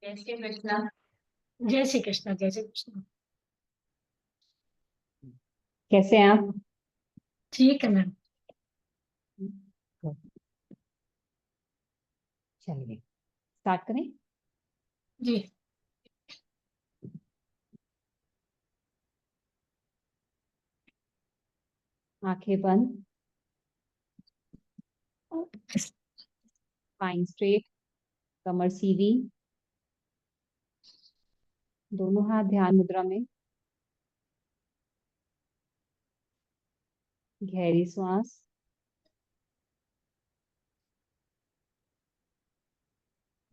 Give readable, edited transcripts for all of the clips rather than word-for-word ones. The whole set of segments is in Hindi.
जय श्री कृष्णा। जय श्री कृष्णा। जय श्री कृष्णा। कैसे हैं आप? ठीक है मैम। चलिए स्टार्ट करें। जी। आंखें बंद, स्पाइन स्ट्रेट, कमर सीधी, दोनों हाथ ध्यान मुद्रा में। गहरी सांस,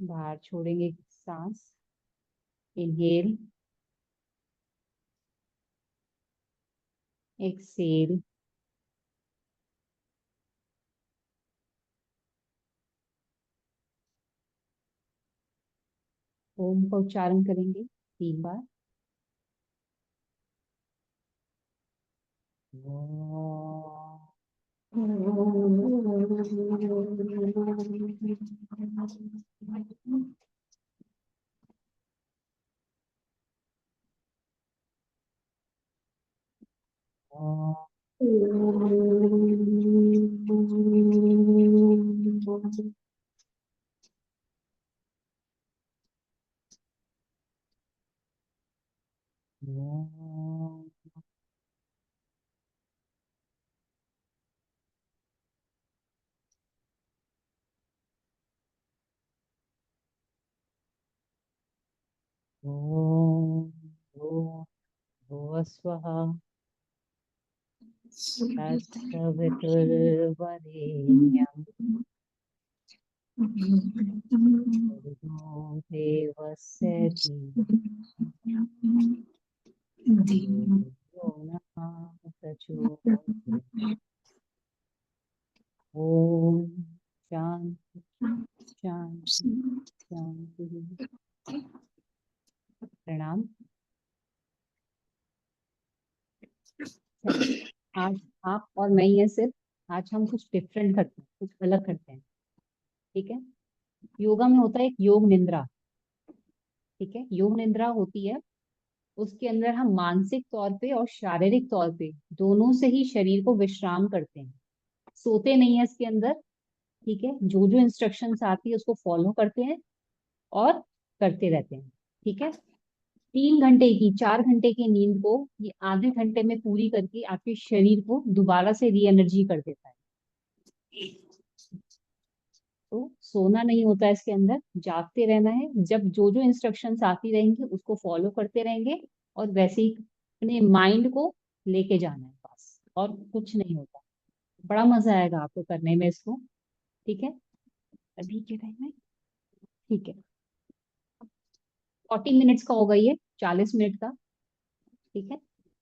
बाहर छोड़ेंगे सांस। Inhale, Excel. ओम का उच्चारण करेंगे 3 बार। ओम भूर्भुवः स्वः तत्सवितुर्वरेण्यं भर्गो देवस्य धीमहि धियो यो नः प्रचोदयात्। ओम शांति शांति शांति। प्रणाम। आज आप और मैं ये सिर्फ आज हम कुछ डिफरेंट करते हैं, कुछ अलग करते हैं। ठीक है। योगा में होता है एक योग निद्रा। ठीक है। योग निद्रा होती है, उसके अंदर हम मानसिक तौर पे और शारीरिक तौर पे दोनों से ही शरीर को विश्राम करते हैं। सोते नहीं है इसके अंदर। ठीक है। जो जो इंस्ट्रक्शंस आती है उसको फॉलो करते हैं और करते रहते हैं। ठीक है। 3 घंटे की 4 घंटे की नींद को ये आधे घंटे में पूरी करके आपके शरीर को दोबारा से री एनर्जी कर देता है। तो सोना नहीं होता है इसके अंदर, जागते रहना है। जब जो जो इंस्ट्रक्शंस आती रहेंगी उसको फॉलो करते रहेंगे और वैसे ही अपने माइंड को लेके जाना है बस, और कुछ नहीं होता। बड़ा मजा आएगा आपको करने में इसको। ठीक है। अभी के टाइम में ठीक है, 40 मिनट्स का होगा ये, 40 मिनट का। ठीक है।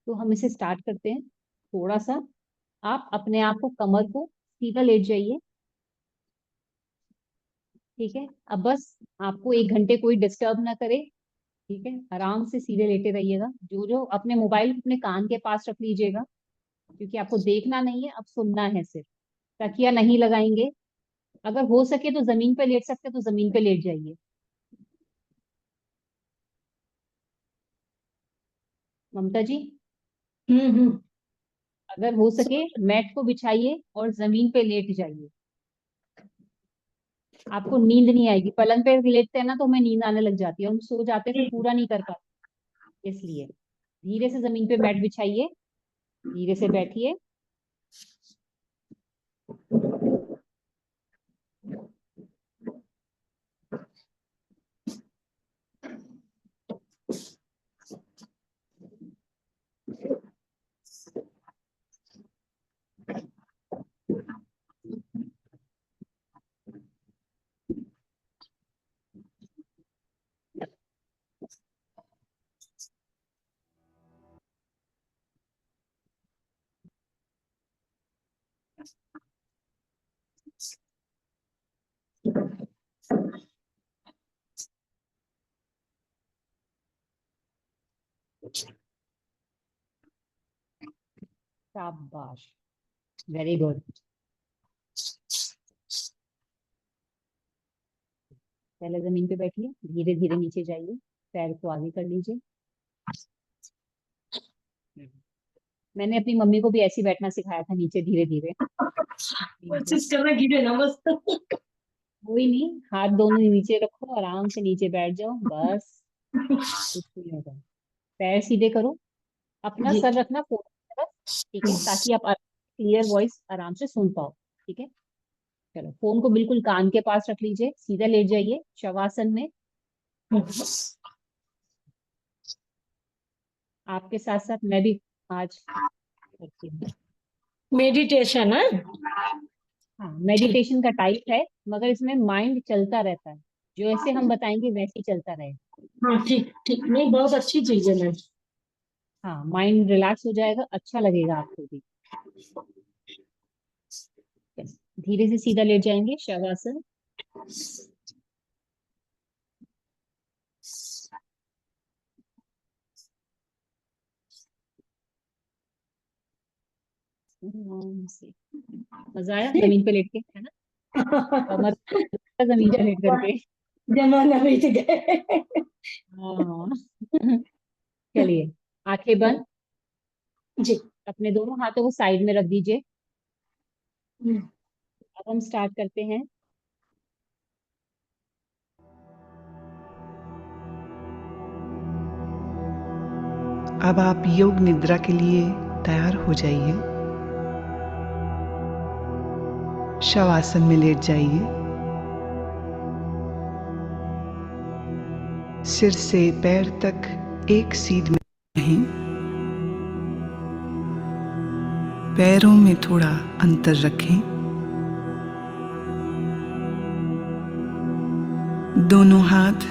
तो हम इसे स्टार्ट करते हैं। थोड़ा सा आप अपने आप को, कमर को सीधा लेट जाइए। ठीक है। अब बस आपको 1 घंटे कोई डिस्टर्ब ना करे। ठीक है। आराम से सीधे लेटे रहिएगा। जो जो अपने मोबाइल अपने कान के पास रख लीजिएगा, क्योंकि आपको देखना नहीं है, अब सुनना है सिर्फ। तकिया नहीं लगाएंगे। अगर हो सके तो जमीन पे लेट सकते तो जमीन पे लेट जाइए। ममता जी, हम्म। अगर हो सके मैट को बिछाइए और जमीन पे लेट जाइए। आपको नींद नहीं आएगी, पलंग पे लेटते हैं ना तो हमें नींद आने लग जाती है, हम सो जाते हैं फिर पूरा नहीं कर पाते। इसलिए धीरे से जमीन पे मैट बिछाइए, धीरे से बैठिए। शाबाश, वेरी गुड। पहले जमीन पे बैठिए, धीरे धीरे नीचे जाइए, पैर को आगे कर लीजिए। मैंने अपनी मम्मी को भी ऐसे ही बैठना सिखाया था, नीचे धीरे धीरे। कोशिश करना गिरे ना बस। कोई नहीं, हाथ दोनों नीचे रखो, आराम से नीचे बैठ जाओ, बस कुछ नहीं होगा। पैर सीधे करो, अपना जी। सर रखना फोन की तरफ, ठीक है, ताकि आप क्लियर वॉइस आराम से सुन पाओ। ठीक है, चलो फोन को बिल्कुल कान के पास रख लीजिए, सीधा लेट जाइए शवासन में। आपके साथ साथ मैं भी आज करती हूँ। मेडिटेशन है। हाँ, ठीक। मेडिटेशन का टाइप है, मगर इसमें माइंड चलता रहता है, जो ऐसे हम बताएंगे वैसे ही चलता रहे। हाँ ठीक ठीक, नहीं बहुत अच्छी चीज है मैम। हाँ, माइंड रिलैक्स हो जाएगा, अच्छा लगेगा आपको भी। धीरे से सीधा लेट जाएंगे शवासन। आराम से। मजा आया जमीन पे लेट के, है ना? कमर जमीन पे लेट करके। जमाना बीत गए। हाँ। चलिए, आंखें बंद, जी। अपने दोनों हाथों को साइड में रख दीजिए। अब हम स्टार्ट करते हैं। अब आप योग निद्रा के लिए तैयार हो जाइए। शवासन में लेट जाइए। सिर से पैर तक एक सीध में रहें। पैरों में थोड़ा अंतर रखें। दोनों हाथ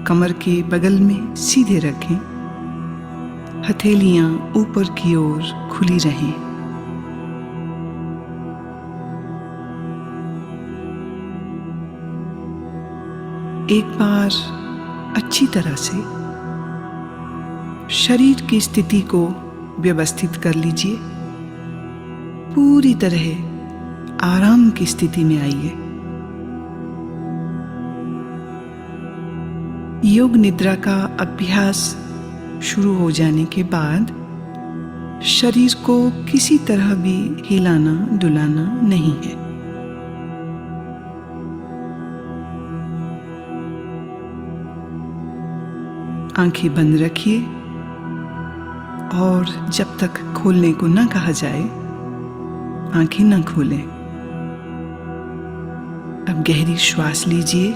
कमर के बगल में सीधे रखें। हथेलियां ऊपर की ओर खुली रहें। एक बार अच्छी तरह से शरीर की स्थिति को व्यवस्थित कर लीजिए। पूरी तरह आराम की स्थिति में आइए। योग निद्रा का अभ्यास शुरू हो जाने के बाद शरीर को किसी तरह भी हिलाना डुलाना नहीं है। आंखें बंद रखिए और जब तक खोलने को ना कहा जाए आंखें ना खोलें। अब गहरी श्वास लीजिए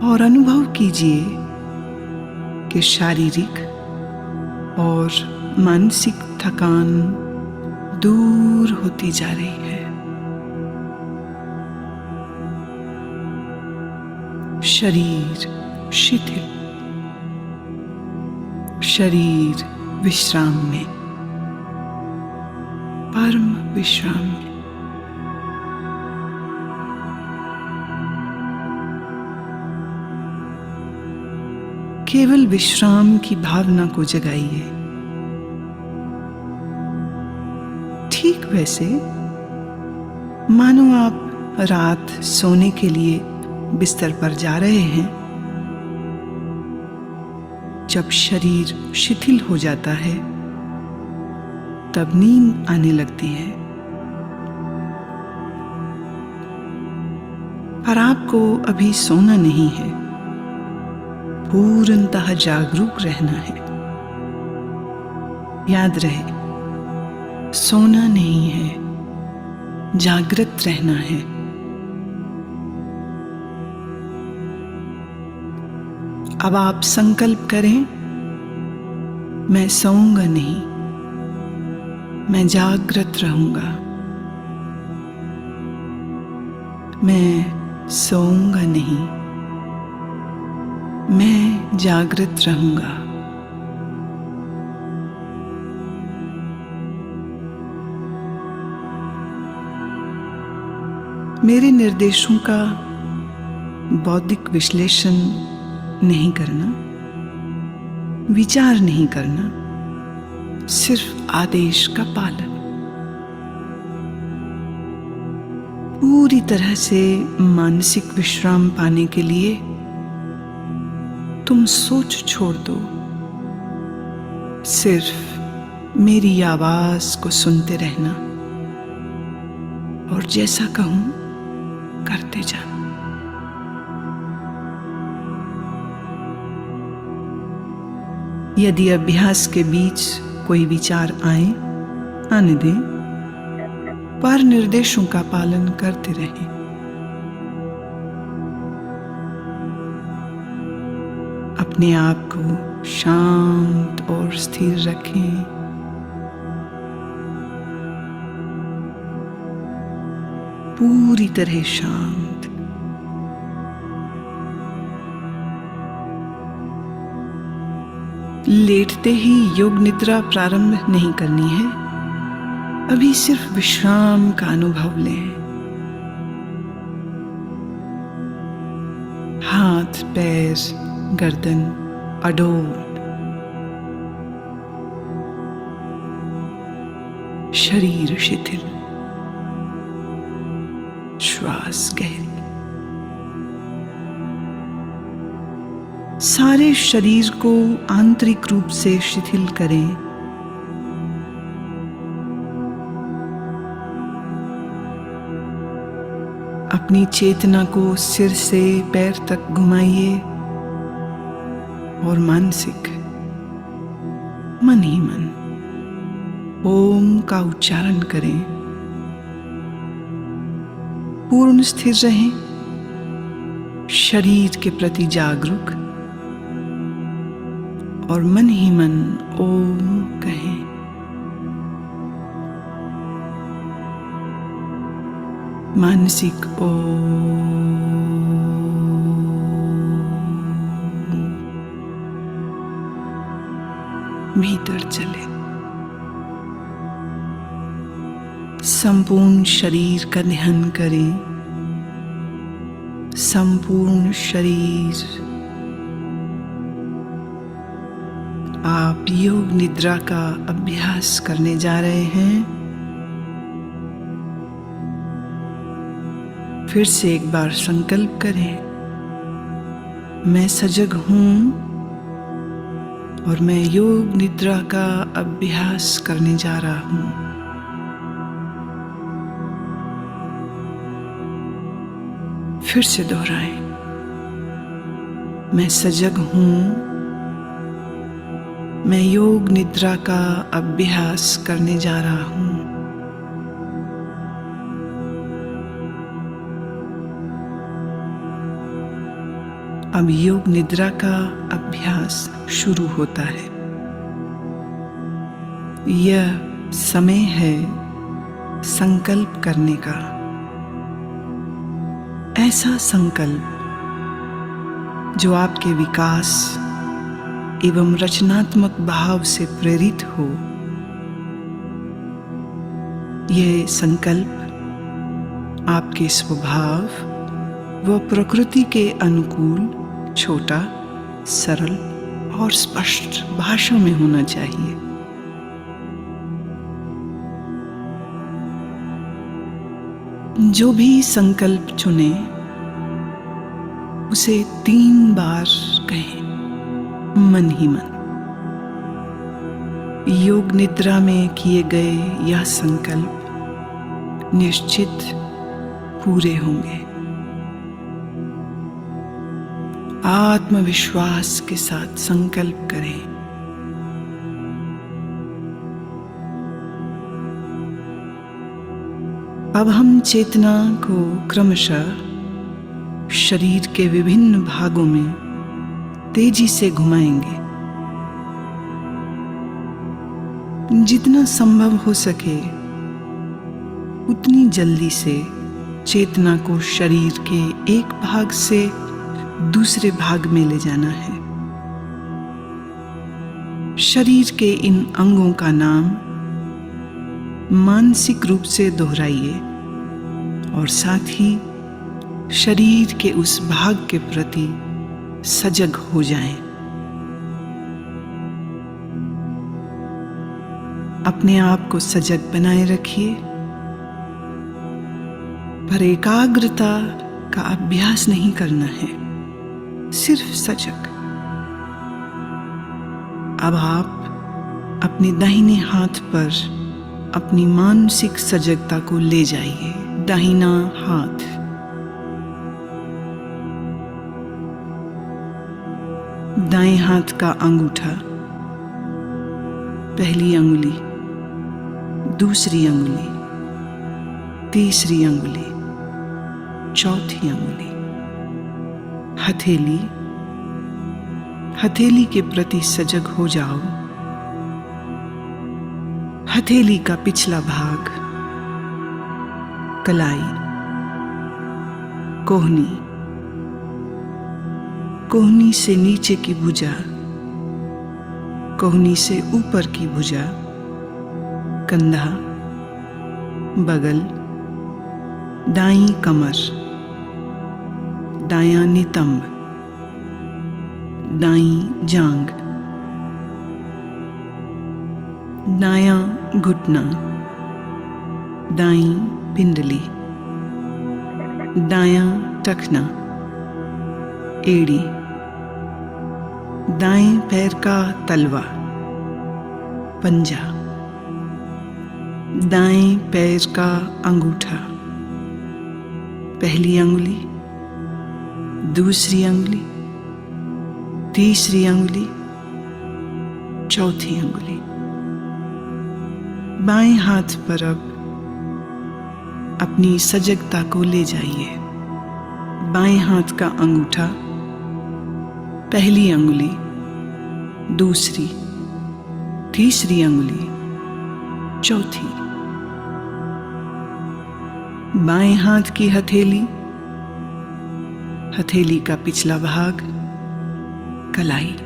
और अनुभव कीजिए कि शारीरिक और मानसिक थकान दूर होती जा रही है। शरीर शिथिल, शरीर विश्राम में, परम विश्राम में। केवल विश्राम की भावना को जगाइए। ठीक वैसे मानो आप रात सोने के लिए बिस्तर पर जा रहे हैं। जब शरीर शिथिल हो जाता है तब नींद आने लगती है, पर आपको अभी सोना नहीं है, पूर्णतः जागरूक रहना है। याद रहे, सोना नहीं है, जागृत रहना है। अब आप संकल्प करें, मैं सोऊंगा नहीं, मैं जागृत रहूंगा। मैं सोऊंगा नहीं, मैं जागृत रहूंगा। मेरे निर्देशों का बौद्धिक विश्लेषण नहीं करना, विचार नहीं करना, सिर्फ आदेश का पालन। पूरी तरह से मानसिक विश्राम पाने के लिए तुम सोच छोड़ दो, सिर्फ मेरी आवाज को सुनते रहना और जैसा कहूं करते जाना। यदि अभ्यास के बीच कोई विचार आए, आने दें, पर निर्देशों का पालन करते रहें। अपने आप को शांत और स्थिर रखें। पूरी तरह शांत। लेटते ही योग निद्रा प्रारंभ नहीं करनी है, अभी सिर्फ विश्राम का अनुभव लें। हाथ, पैर, गर्दन अडोल, शरीर शिथिल, श्वास गहरी। सारे शरीर को आंतरिक रूप से शिथिल करें। अपनी चेतना को सिर से पैर तक घुमाइए और मानसिक मन ही मन ओम का उच्चारण करें। पूर्ण स्थिर रहें, शरीर के प्रति जागरूक और मन ही मन ओम कहें। मानसिक ओम। भीतर चले। संपूर्ण शरीर का ध्यान करें। संपूर्ण शरीर। आप योग निद्रा का अभ्यास करने जा रहे हैं। फिर से एक बार संकल्प करें, मैं सजग हूं और मैं योग निद्रा का अभ्यास करने जा रहा हूं। फिर से दोहराएं, मैं सजग हूं, मैं योग निद्रा का अभ्यास करने जा रहा हूं। अब योग निद्रा का अभ्यास शुरू होता है। यह समय है संकल्प करने का। ऐसा संकल्प जो आपके विकास एवं रचनात्मक भाव से प्रेरित हो। यह संकल्प आपके स्वभाव व प्रकृति के अनुकूल, छोटा, सरल और स्पष्ट भाषा में होना चाहिए। जो भी संकल्प चुने उसे 3 बार कहें। मन ही मन। योग निद्रा में किए गए यह संकल्प निश्चित पूरे होंगे। आत्मविश्वास के साथ संकल्प करें। अब हम चेतना को क्रमशः शरीर के विभिन्न भागों में तेजी से घुमाएंगे। जितना संभव हो सके उतनी जल्दी से चेतना को शरीर के एक भाग से दूसरे भाग में ले जाना है। शरीर के इन अंगों का नाम मानसिक रूप से दोहराइए और साथ ही शरीर के उस भाग के प्रति सजग हो जाएं। अपने आप को सजग बनाए रखिए, पर एकाग्रता का अभ्यास नहीं करना है, सिर्फ सजग। अब आप अपने दाहिने हाथ पर अपनी मानसिक सजगता को ले जाइए। दाहिना हाथ, दाएं हाथ का अंगूठा, पहली अंगुली, दूसरी अंगुली, तीसरी अंगुली, चौथी अंगुली, हथेली। हथेली के प्रति सजग हो जाओ। हथेली का पिछला भाग, कलाई, कोहनी, कोहनी से नीचे की भुजा, कोहनी से ऊपर की भुजा, कंधा, बगल, दाईं कमर, दायां नितंब, दाईं जांघ, दायां घुटना, दाईं पिंडली, दायां टखना, एड़ी, दाएं पैर का तलवा, पंजा, दाएं पैर का अंगूठा, पहली अंगुली, दूसरी अंगुली, तीसरी अंगुली, चौथी अंगुली। बाएं हाथ पर अब अपनी सजगता को ले जाइए। बाएं हाथ का अंगूठा, पहली अंगुली, दूसरी, तीसरी अंगुली, चौथी। बाएं हाथ की हथेली, हथेली का पिछला भाग, कलाई,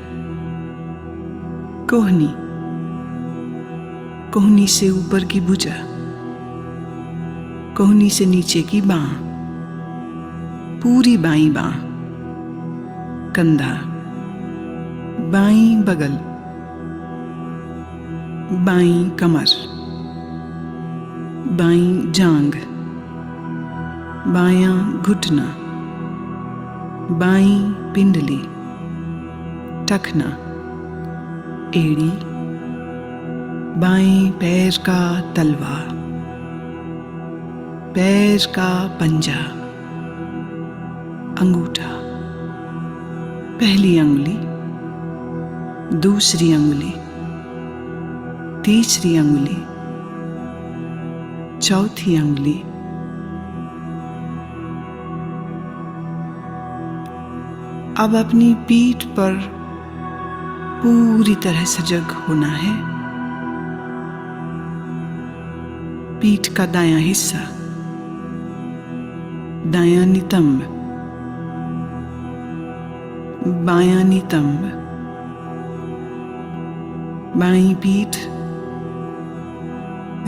कोहनी, कोहनी से ऊपर की भुजा, कोहनी से नीचे की बांह, पूरी बाईं बांह, कंधा, बाईं बगल, बाईं कमर, बाईं जांघ, बायां घुटना, बाईं पिंडली, टखना, एड़ी, बाएं पैर का तलवा, पैर का पंजा, अंगूठा, पहली अंगुली, दूसरी अंगुली, तीसरी अंगुली, चौथी अंगुली। अब अपनी पीठ पर पूरी तरह सजग होना है। पीठ का दायां हिस्सा, दायां नितंब, बायां नितंब, बाईं पीठ,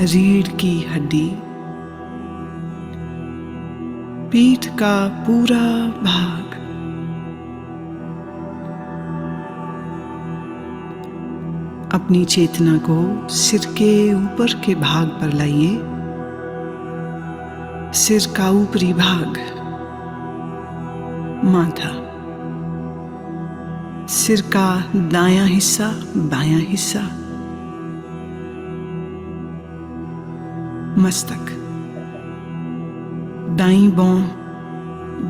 रीढ़ की हड्डी, पीठ का पूरा भाग। अपनी चेतना को सिर के ऊपर के भाग पर लाइए। सिर का ऊपरी भाग, माथा, सिर का दायां हिस्सा, बायां हिस्सा, मस्तक, दाईं भौं,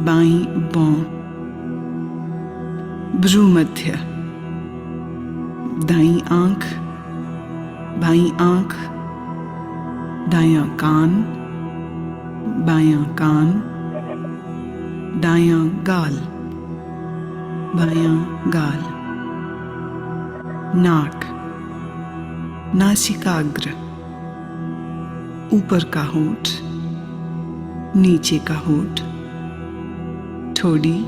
बाईं भौं, भ्रूमध्य, दाईं आंख, बाईं आंख, दायां कान, बायां कान, दायां गाल, बायां गाल, नाक, नासिकाग्र, ऊपर का होंठ, नीचे का होंठ, ठोड़ी,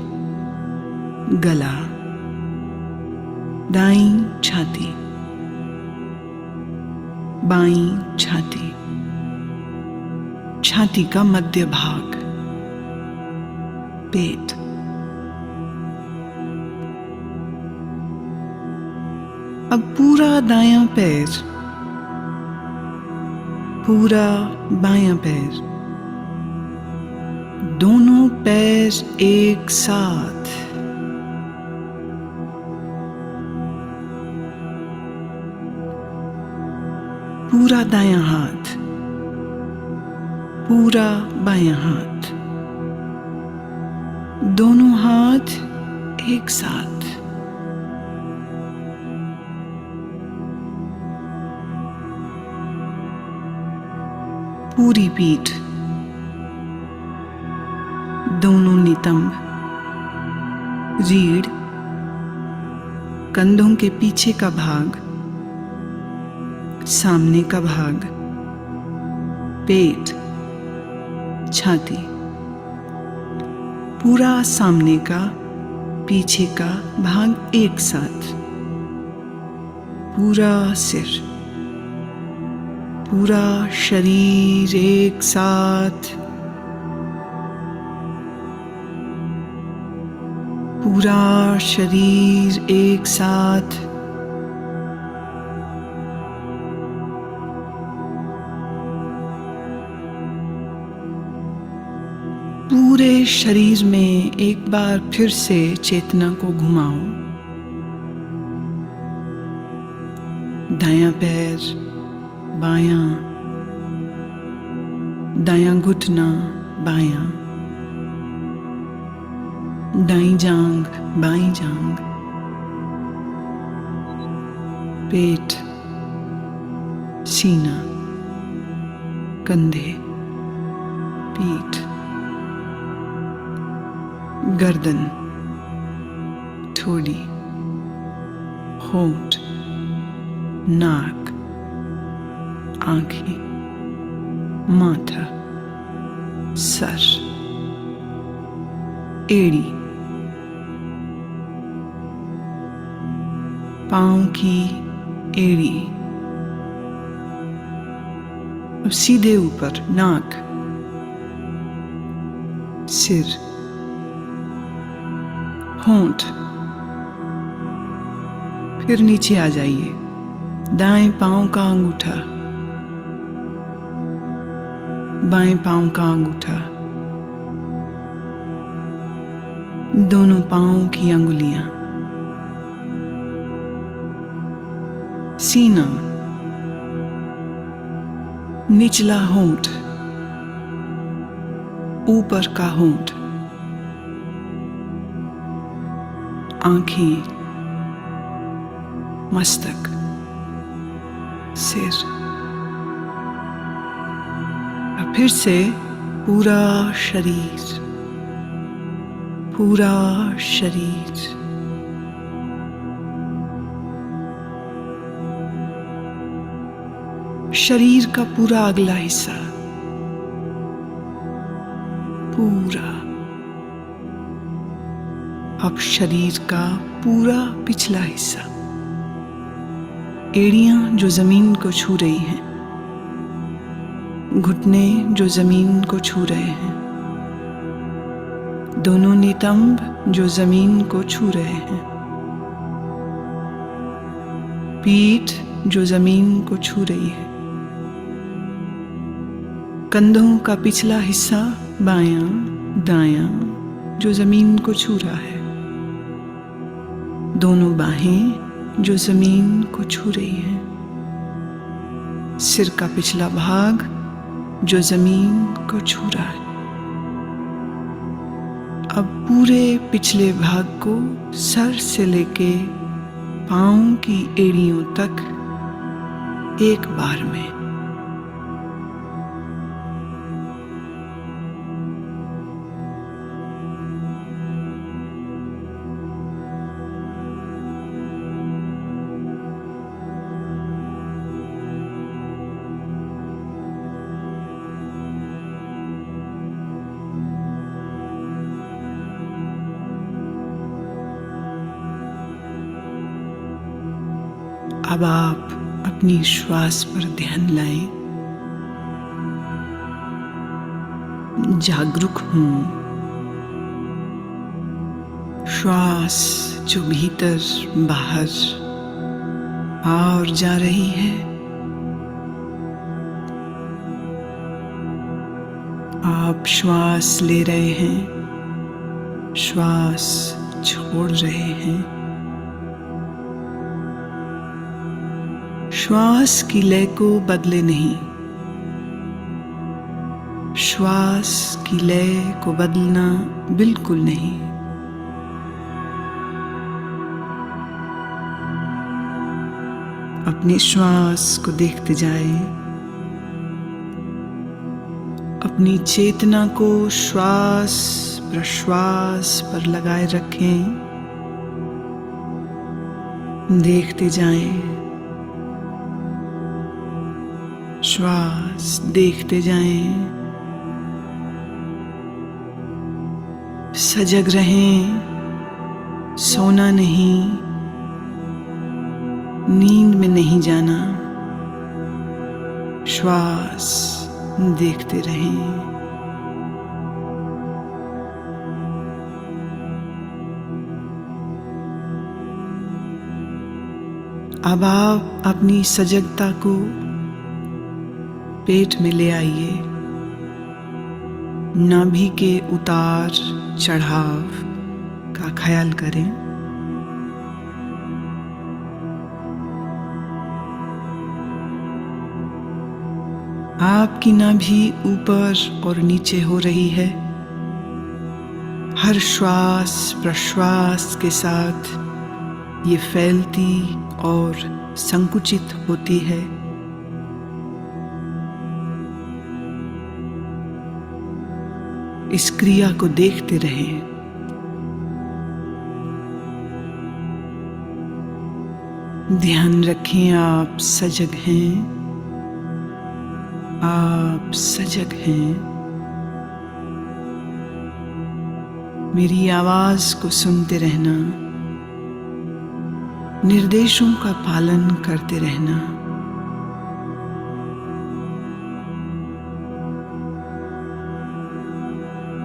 गला, दाईं छाती, बाईं छाती, छाती का मध्य भाग, पेट, अब पूरा दायां पैर, पूरा बायां पैर, दोनों पैर एक साथ, पूरा दायां हाथ, पूरा बायां हाथ, दोनों हाथ एक साथ, पूरी पीठ, दोनों नितंब, रीढ़, कंधों के पीछे का भाग, सामने का भाग, पेट, छाती, पूरा सामने का पीछे का भाग एक साथ, पूरा सिर, पूरा शरीर एक साथ, पूरा शरीर एक साथ, पूरे शरीर में एक बार फिर से चेतना को घुमाओ। दायां पैर, बायां, दायां घुटना, बायां, दाईं जांघ, बाईं जांघ, पेट, सीना, कंधे, पीठ, गर्दन, ठोड़ी, होंठ, नाक, आंखें, माथा, सर, एड़ी, पांव की एड़ी, अब सीधे ऊपर नाक, सिर, होंठ, फिर नीचे आ जाइए। दाएं पांव का अंगूठा, बाएं पांव का अंगूठा, दोनों पांव की अंगुलियां, सीना, निचला होंठ, ऊपर का होंठ, आंखें, मस्तक, सिर, और फिर से पूरा शरीर, पूरा शरीर, शरीर का पूरा अगला हिस्सा, पूरा, अब शरीर का पूरा पिछला हिस्सा, एड़ियां जो जमीन को छू रही हैं, घुटने जो जमीन को छू रहे हैं, दोनों नितंब जो जमीन को छू रहे हैं, पीठ जो जमीन को छू रही है, कंधों का पिछला हिस्सा बायां दायां जो जमीन को छू रहा है, दोनों बाहें जो जमीन को छू रही हैं, सिर का पिछला भाग जो जमीन को छू रहा है। अब पूरे पिछले भाग को सर से लेके पांव की एड़ियों तक एक बार में। अब आप अपनी श्वास पर ध्यान लाएं। जागरूक हों। श्वास जो भीतर बाहर आ और जा रही है, आप श्वास ले रहे हैं, श्वास छोड़ रहे हैं। श्वास की लय को बदले नहीं, श्वास की लय को बदलना बिल्कुल नहीं। अपने श्वास को देखते जाएं, अपनी चेतना को श्वास प्रश्वास पर लगाए रखें, देखते जाएं। श्वास देखते जाएं, सजग रहें, सोना नहीं, नींद में नहीं जाना, श्वास देखते रहें। अब आप अपनी सजगता को पेट में ले आइए। नाभि के उतार चढ़ाव का ख्याल करें। आपकी नाभि ऊपर और नीचे हो रही है। हर श्वास प्रश्वास के साथ ये फैलती और संकुचित होती है। इस क्रिया को देखते रहें। ध्यान रखें, आप सजग हैं, आप सजग हैं। मेरी आवाज को सुनते रहना, निर्देशों का पालन करते रहना।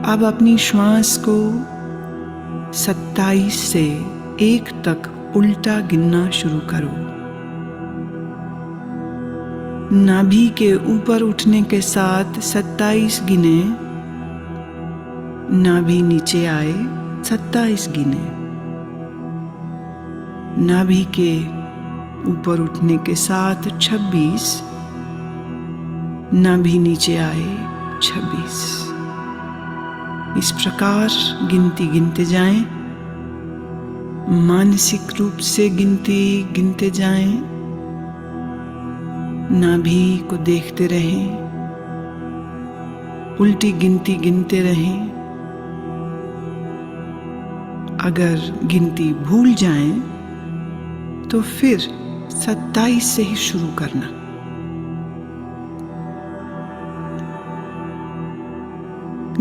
अब अपनी श्वास को 27 से 1 तक उल्टा गिनना शुरू करो। नाभि के ऊपर उठने के साथ 27 गिने, नाभि नीचे आए 27 गिने। नाभि के ऊपर उठने के साथ 26, नाभि नीचे आए 26। इस प्रकार गिनती गिनते जाएं, मानसिक रूप से गिनती गिनते जाएं, नाभि को देखते रहें, उल्टी गिनती गिनते रहें। अगर गिनती भूल जाएं तो फिर 27 से ही शुरू करना।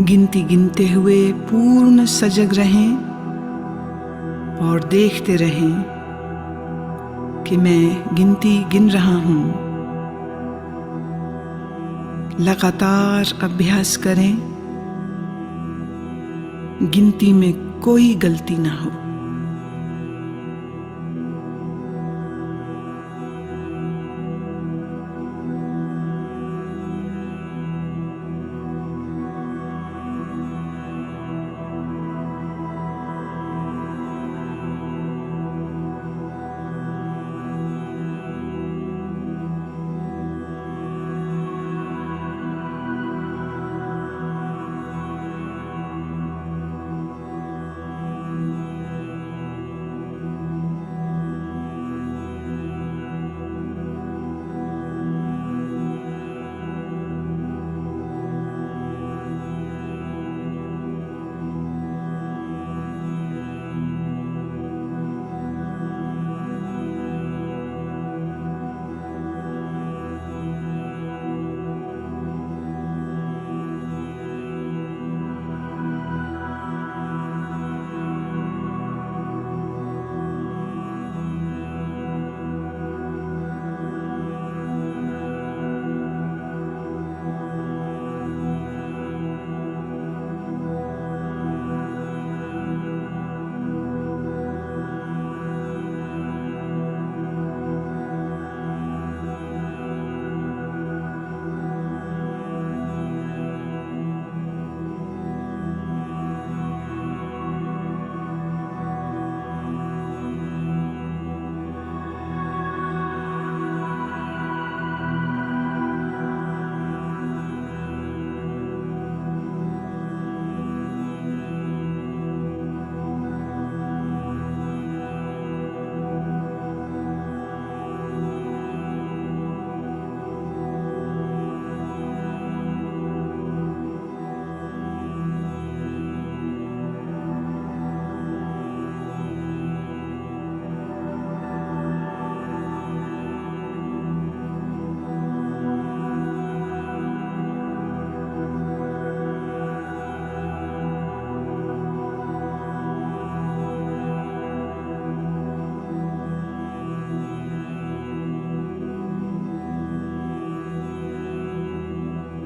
गिनती गिनते हुए पूर्ण सजग रहें और देखते रहें कि मैं गिनती गिन रहा हूं। लगातार अभ्यास करें, गिनती में कोई गलती ना हो।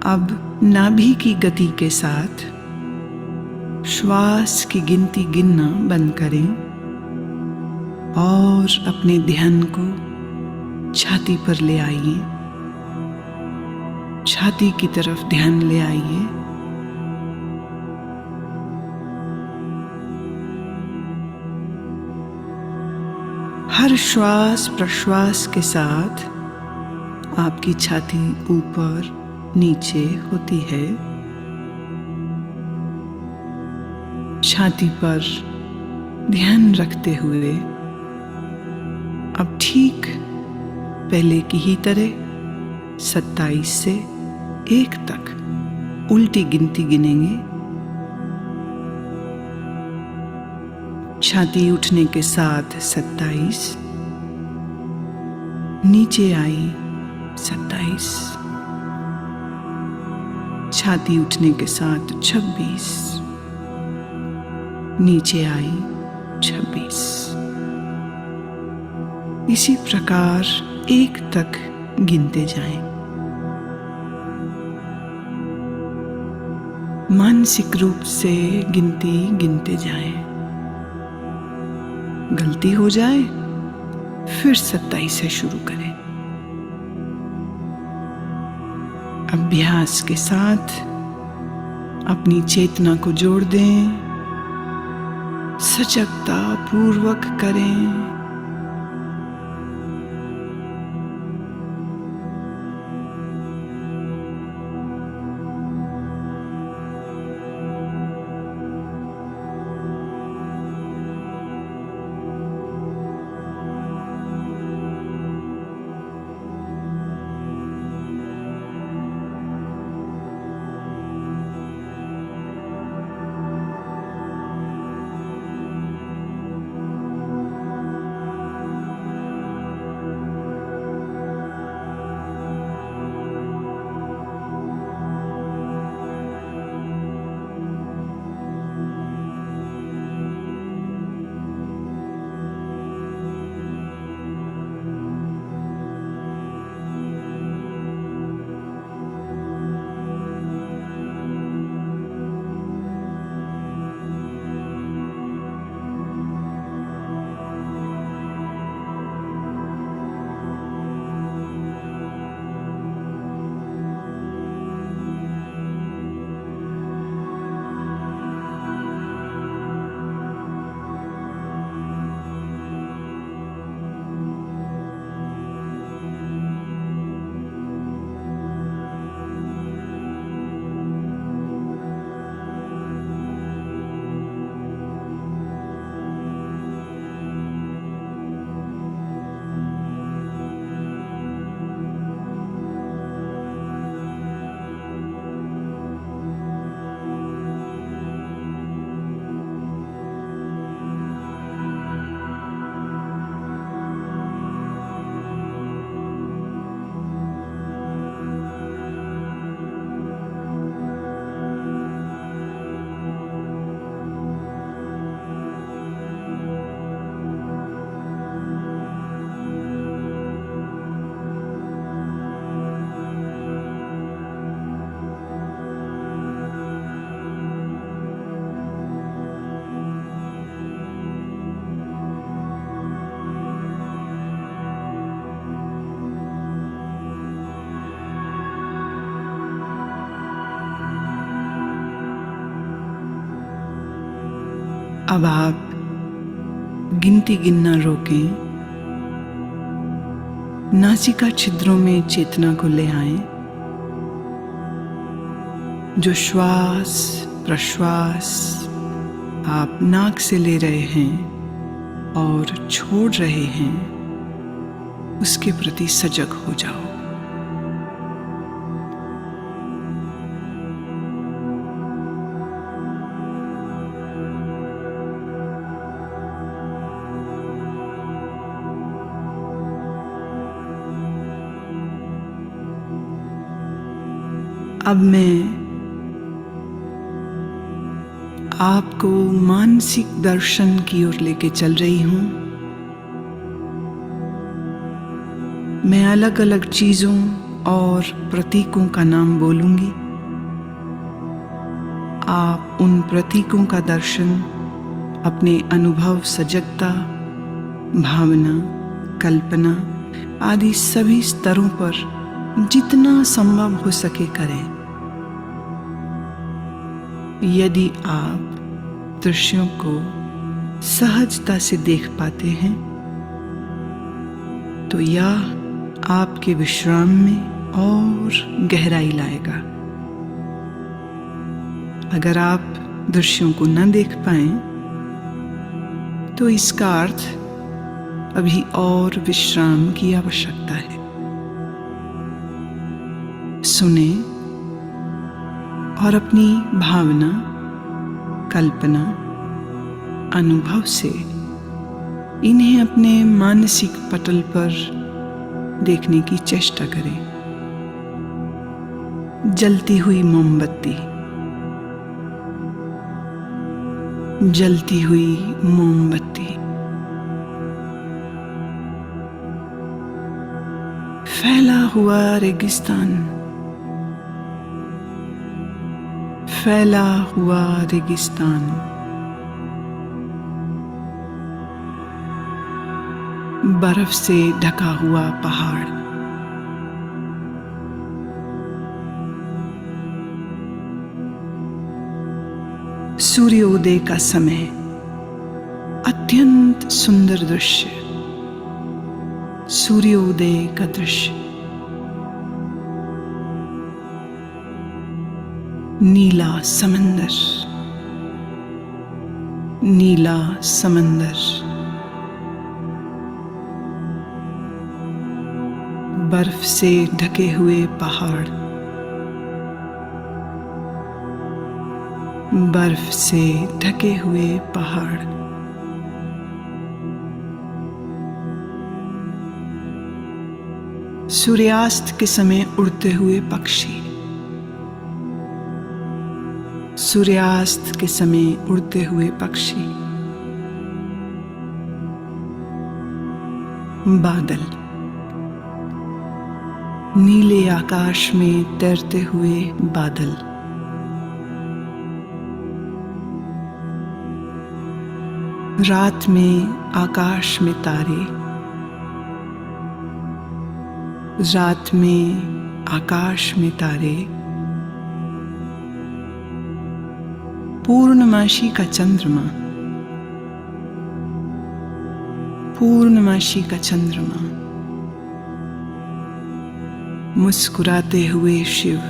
अब नाभि की गति के साथ श्वास की गिनती गिनना बंद करें और अपने ध्यान को छाती पर ले आइए। छाती की तरफ ध्यान ले आइए। हर श्वास प्रश्वास के साथ आपकी छाती ऊपर नीचे होती है। छाती पर ध्यान रखते हुए अब ठीक पहले की ही तरह 27 से 1 तक उल्टी गिनती गिनेंगे। छाती उठने के साथ 27, नीचे आई 27, छाती उठने के साथ 26, नीचे आई 26। इसी प्रकार 1 तक गिनते जाएं। मानसिक रूप से गिनती गिनते जाएं। गलती हो जाए फिर 27 से शुरू करें। अभ्यास के साथ अपनी चेतना को जोड़ दें, सजगता पूर्वक करें। अब आप गिनती गिनना रोकें। नासिका छिद्रों में चेतना को ले आएं। जो श्वास प्रश्वास आप नाक से ले रहे हैं और छोड़ रहे हैं, उसके प्रति सजग हो जाओ। अब मैं आपको मानसिक दर्शन की ओर लेके चल रही हूं। मैं अलग अलग चीजों और प्रतीकों का नाम बोलूंगी। आप उन प्रतीकों का दर्शन अपने अनुभव, सजगता, भावना, कल्पना आदि सभी स्तरों पर जितना संभव हो सके करें। यदि आप दृश्यों को सहजता से देख पाते हैं तो यह आपके विश्राम में और गहराई लाएगा। अगर आप दृश्यों को न देख पाएं तो इसका अर्थ अभी और विश्राम की आवश्यकता है। सुने और अपनी भावना, कल्पना, अनुभव से इन्हें अपने मानसिक पटल पर देखने की चेष्टा करें। जलती हुई मोमबत्ती, जलती हुई मोमबत्ती, फैला हुआ रेगिस्तान, फैला हुआ रेगिस्तान, बर्फ से ढका हुआ पहाड़, सूर्योदय का समय, अत्यंत सुंदर दृश्य, सूर्योदय का दृश्य, नीला समंदर, नीला समंदर, बर्फ से ढके हुए पहाड़, बर्फ से ढके हुए पहाड़, सूर्यास्त के समय उड़ते हुए पक्षी, सूर्यास्त के समय उड़ते हुए पक्षी, बादल, नीले आकाश में तैरते हुए बादल, रात में आकाश में तारे, रात में आकाश में तारे, पूर्णमासी का चंद्रमा, पूर्णमासी का चंद्रमा, मुस्कुराते हुए शिव,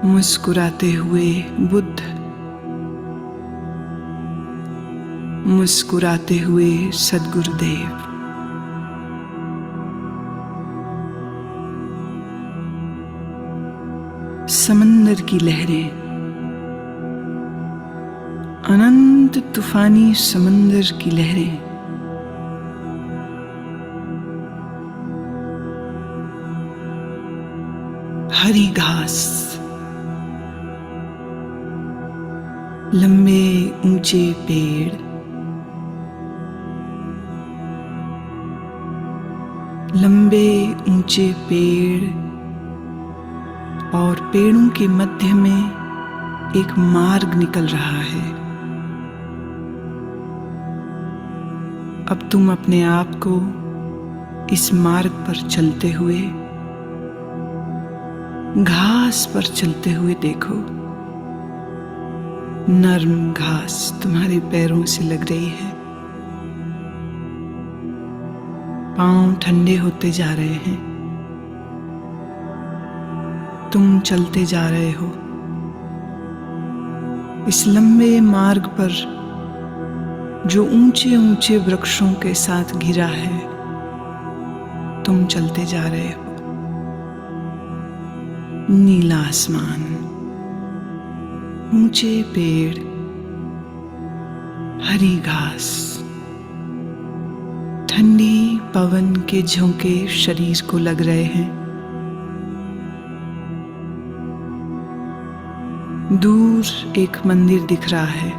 मुस्कुराते हुए बुद्ध, मुस्कुराते हुए सद्गुरुदेव, समंदर की लहरें, अनंत तूफानी समंदर की लहरें, हरी घास, लंबे ऊंचे पेड़, लंबे ऊंचे पेड़ और पेड़ों के मध्य में एक मार्ग निकल रहा है। अब तुम अपने आप को इस मार्ग पर चलते हुए, घास पर चलते हुए देखो। नर्म घास तुम्हारे पैरों से लग रही है, पांव ठंडे होते जा रहे हैं, तुम चलते जा रहे हो इस लंबे मार्ग पर जो ऊंचे ऊंचे वृक्षों के साथ घिरा है। तुम चलते जा रहे हो, नीला आसमान, ऊंचे पेड़, हरी घास, ठंडी पवन के झोंके शरीर को लग रहे हैं। दूर एक मंदिर दिख रहा है,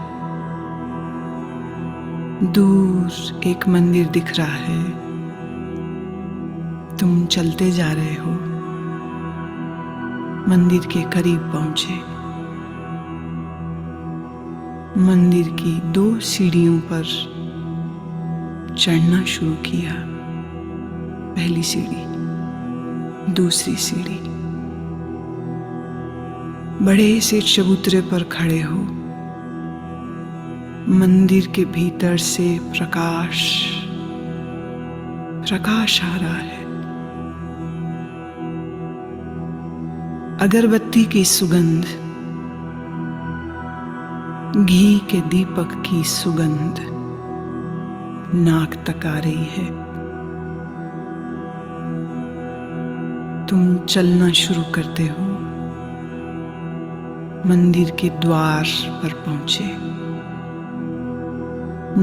दूर एक मंदिर दिख रहा है। तुम चलते जा रहे हो, मंदिर के करीब पहुंचे। मंदिर की 2 सीढ़ियों पर चढ़ना शुरू किया। पहली सीढ़ी, दूसरी सीढ़ी। बड़े से चबूतरे पर खड़े हो। मंदिर के भीतर से प्रकाश आ रहा है। अगरबत्ती की सुगंध, घी के दीपक की सुगंध नाक तक आ रही है। तुम चलना शुरू करते हो। मंदिर के द्वार पर पहुंचे।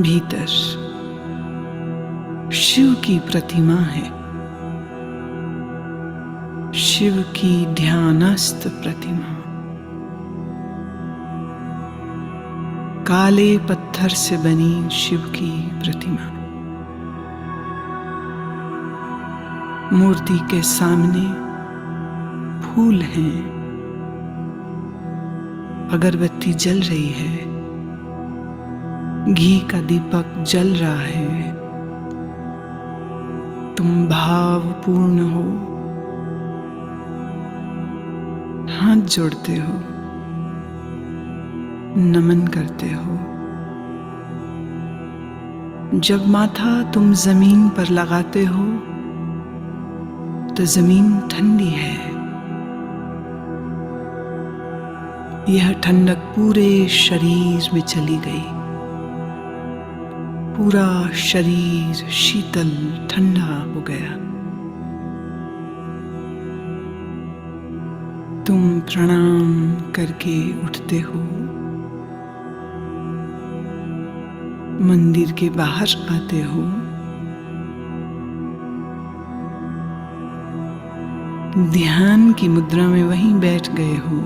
भीतर शिव की प्रतिमा है। शिव की ध्यानस्थ प्रतिमा। काले पत्थर से बनी शिव की प्रतिमा। मूर्ति के सामने फूल हैं। अगरबत्ती जल रही है। घी का दीपक जल रहा है। तुम भावपूर्ण हो। हाथ जोड़ते हो, नमन करते हो। जब माथा तुम जमीन पर लगाते हो तो जमीन ठंडी है। यह ठंडक पूरे शरीर में चली गई। पूरा शरीर शीतल ठंडा हो गया। तुम प्रणाम करके उठते हो। मंदिर के बाहर आते हो। ध्यान की मुद्रा में वहीं बैठ गए हो।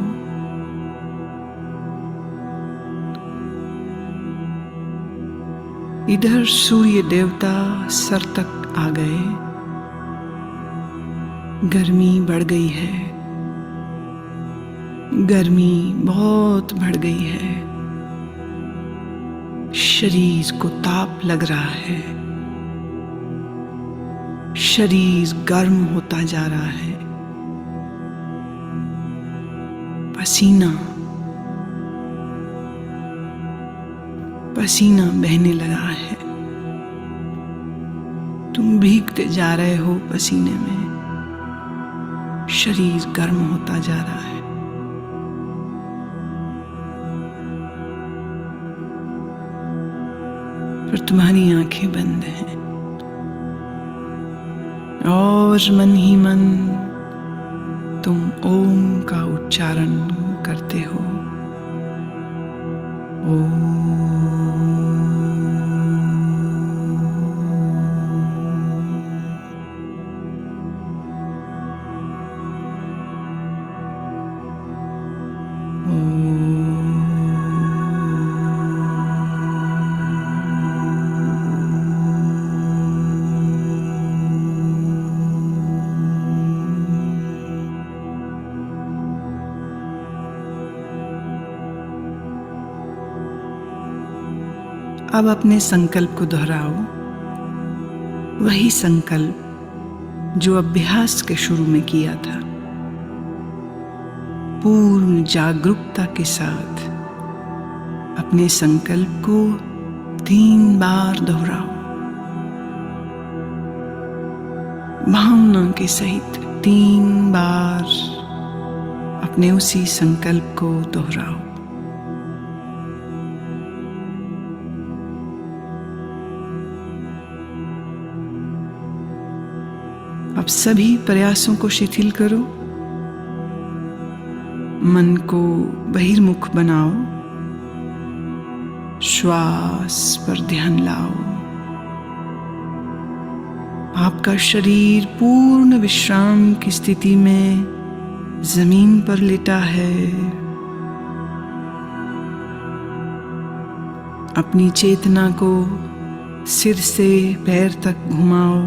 इधर सूर्य देवता सर तक आ गए। गर्मी बढ़ गई है। गर्मी बहुत बढ़ गई है। शरीर को ताप लग रहा है। शरीर गर्म होता जा रहा है। पसीना बहने लगा है। तुम भीगते जा रहे हो पसीने में। शरीर गर्म होता जा रहा है। पर तुम्हारी आंखें बंद हैं और मन ही मन तुम ओम का उच्चारण करते हो। ओम। अब अपने संकल्प को दोहराओ। वही संकल्प जो अभ्यास के शुरू में किया था। पूर्ण जागरूकता के साथ अपने संकल्प को 3 बार दोहराओ। भावना के सहित 3 बार अपने उसी संकल्प को दोहराओ। अब सभी प्रयासों को शिथिल करो। मन को बहिर्मुख बनाओ। श्वास पर ध्यान लाओ। आपका शरीर पूर्ण विश्राम की स्थिति में जमीन पर लेटा है। अपनी चेतना को सिर से पैर तक घुमाओ।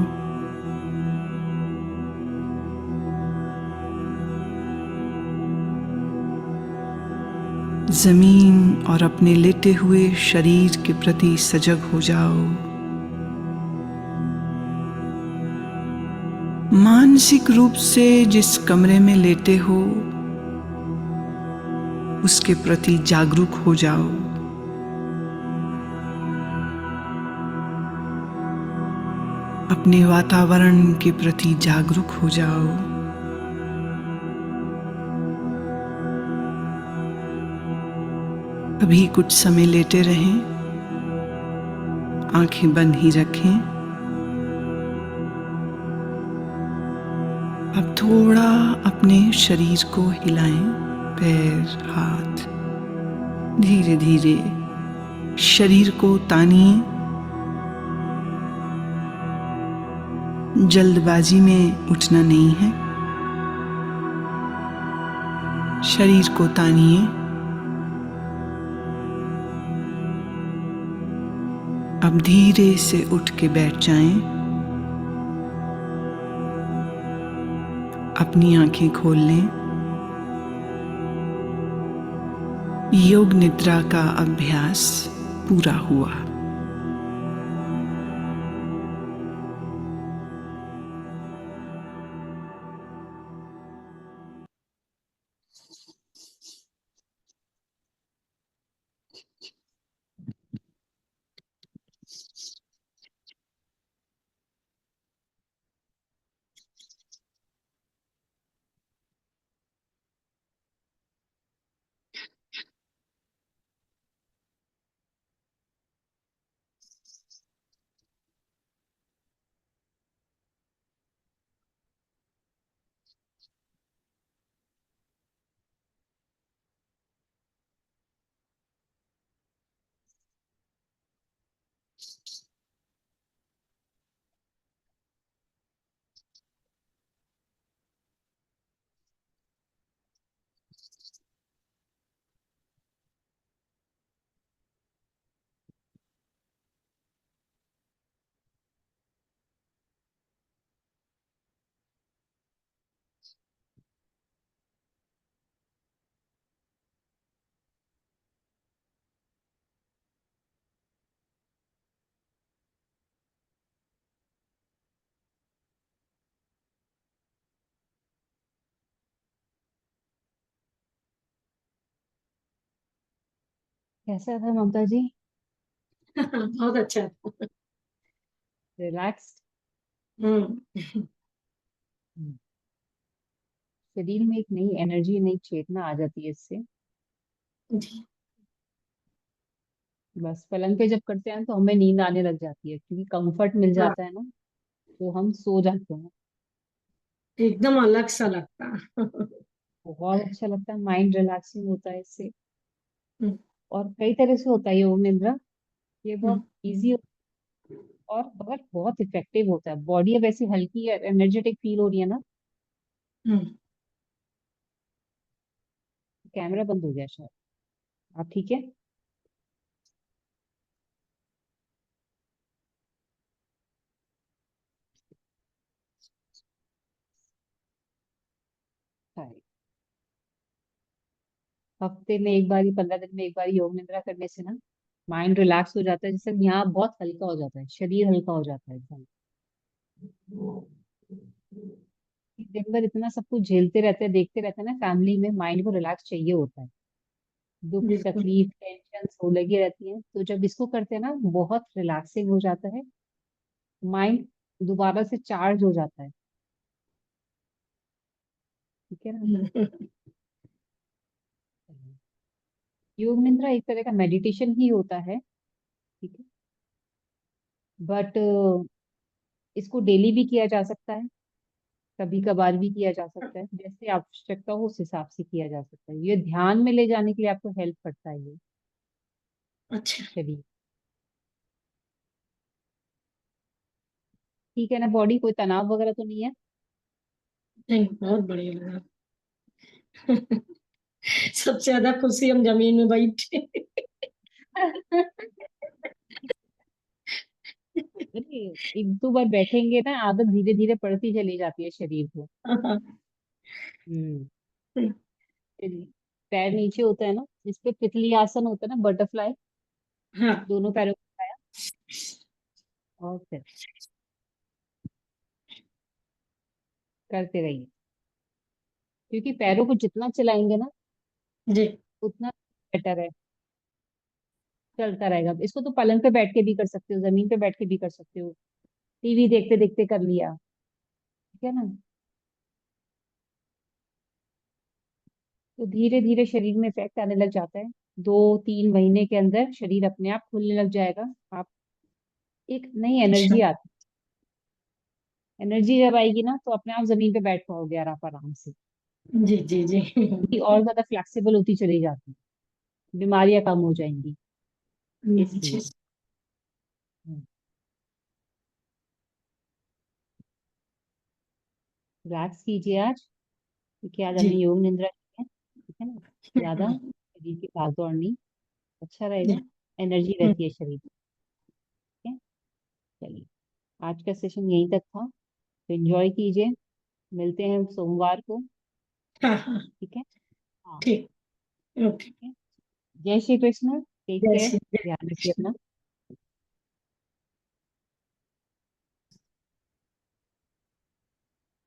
जमीन और अपने लेटे हुए शरीर के प्रति सजग हो जाओ। मानसिक रूप से जिस कमरे में लेटे हो उसके प्रति जागरूक हो जाओ। अपने वातावरण के प्रति जागरूक हो जाओ। अभी कुछ समय लेटे रहें, आंखें बंद ही रखें। अब थोड़ा अपने शरीर को हिलाएं, पैर, हाथ। धीरे धीरे शरीर को तानिए। जल्दबाजी में उठना नहीं है। शरीर को तानिए। अब धीरे से उठ के बैठ जाएं। अपनी आंखें खोल लें। योग निद्रा का अभ्यास पूरा हुआ। कैसा था ममता जी? बहुत अच्छा। रिलैक्स्ड? हम्म। शरीर में एक नई एनर्जी, नई चेतना आ जाती है इससे। जी। बस पलंग पे जब करते हैं तो हमें नींद आने लग जाती है, क्योंकि कंफर्ट मिल हाँ, जाता है ना, तो हम सो जाते हैं। एकदम अलग सा लगता है। बहुत अच्छा लगता है, माइंड रिलैक्सिंग होता है इससे। हम्म, और कई तरह से होता है योग निद्रा। ये बहुत हम्म, इजी और बहुत बहुत इफेक्टिव होता है। बॉडी अब ऐसी हल्की एनर्जेटिक फील हो रही है ना। हम्म। कैमरा बंद हो गया शायद। आप ठीक है? हाँ। हफ्ते में एक बार, 15 दिन में एक बार योग निद्रा करने से ना माइंड रिलैक्स हो जाता है। जैसे यहाँ बहुत हल्का हो जाता है, शरीर हल्का हो जाता है एकदम। दिन भर इतना सब कुछ झेलते रहते हैं, देखते रहते हैं ना, फैमिली में माइंड को रिलैक्स चाहिए होता है। दुख बिल्कुल। तकलीफ टेंशन हो लगी रहती है, तो जब इसको करते हैं ना बहुत रिलैक्सिंग हो जाता है। माइंड दोबारा से चार्ज हो जाता है। ठीक है ना? योग निद्रा एक तरह का मेडिटेशन ही होता है। ठीक है। बट इसको डेली भी किया जा सकता है, कभी कभार भी किया जा सकता है, जैसे आवश्यकता हो उस हिसाब से किया जा सकता है। ये ध्यान में ले जाने के लिए आपको हेल्प करता है ये अच्छा। शरीर। ठीक है ना? बॉडी कोई तनाव वगैरह तो नहीं है? नहीं, बहुत बढ़िया लगा। सबसे ज्यादा खुशी हम जमीन में बैठे। अरे, एक दो बार बैठेंगे ना, आदत धीरे धीरे पड़ती चली जाती है शरीर को। हम्म। चलिए। पैर नीचे होता है ना, जिसपे तितली आसन होता है ना, बटरफ्लाई, हाँ। दोनों पैरों को उठाया और फिर करते रहिए, क्योंकि पैरों को जितना चलाएंगे ना जी। उतना बेटर है, चलता रहेगा। इसको तो पलंग पे बैठ के भी कर सकते हो, जमीन पे बैठ के भी कर सकते हो, टीवी देखते देखते कर लिया, ठीक है ना। तो धीरे धीरे शरीर में इफेक्ट आने लग जाता है, 2-3 महीने के अंदर शरीर अपने आप खुलने लग जाएगा। आप एक नई अच्छा। एनर्जी आती एनर्जी जब आएगी ना, तो अपने आप जमीन पे बैठ पाओगे आप आराम से, जी जी जी। कि और ज्यादा फ्लेक्सिबल होती चली जाती है, बीमारियां कम हो जाएंगी जी। इसलिए। रिलैक्स कीजिए आज, क्योंकि आज हमने जी। योग निद्रा की है, ठीक है ना। ज्यादा शरीर की भाग दौड़ नहीं, अच्छा रहेगा, एनर्जी रहती है शरीर में, ठीक है। चलिए, आज का सेशन यहीं तक था, तो एंजॉय कीजिए, मिलते हैं सोमवार को, हाँ हाँ। ठीक है। हाँ, ठीक। ओके। ठीक है। जय श्री कृष्ण, टेक जय केयर, श्री ध्यान रखिए अपना।